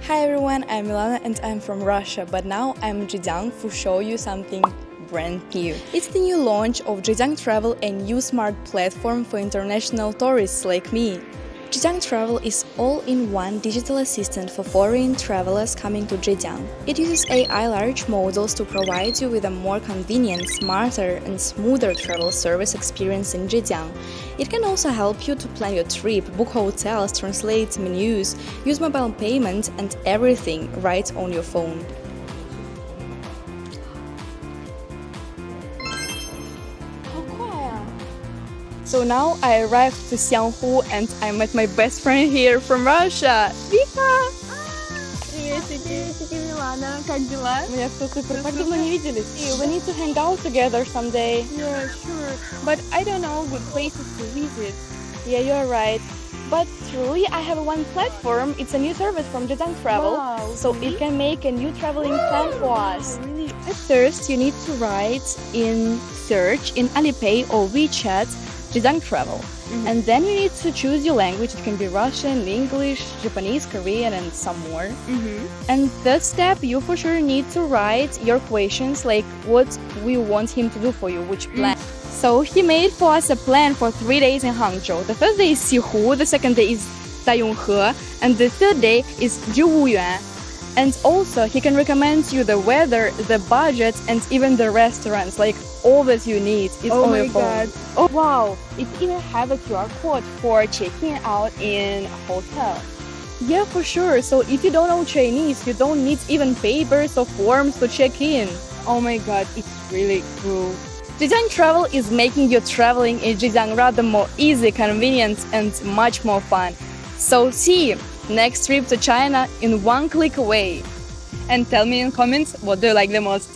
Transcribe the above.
Hi everyone, I'm Milana and I'm from Russia, but now I'm in Zhejiang to show you something brand new. It's the new launch of Zhejiang Travel, a new smart platform for international tourists like me. Zhejiang Travel is all-in-one digital assistant for foreign travelers coming to Zhejiang. It uses AI large models to provide you with a more convenient, smarter and smoother travel service experience in Zhejiang. It can also help you to plan your trip, book hotels, translate menus, use mobile payment and everything right on your phone. So now I arrived to Xianghu and I met my best friend here from Russia. Vika! Приветики, Милана, как дела? У меня все супер. Так давно не виделись. We need to hang out together someday. Yeah, sure. But I don't know good places to visit. Yeah, you're right. But truly, I have one platform. It's a new service from Zhejiang Travel. Wow, So really? it can make a new traveling plan for us. Really? At first, you need to write in search in Alipay or WeChat Zhejiang Travel. And then you need to choose your language. It can be Russian, English, Japanese, Korean, and some more. And third step, you for sure need to write your questions, like what we want him to do for you, which plan. So he made for us a plan for 3 days in Hangzhou. The first day is Xihu, the second day is Dayonghe, and the third day is Zhiwuyuan. And also, he can recommend you the weather, the budget, and even the restaurants. Like all that you need is Oh on my your phone. god. Oh wow, it even have a QR code for checking out in a hotel. Yeah, for sure. So if you don't know Chinese, you don't need even papers or forms to check in. Oh my god, it's really cool. Zhejiang Travel is making your traveling in Zhejiang rather more easy, convenient, and much more fun. So see next trip to China in one click away. And tell me in comments what do you like the most.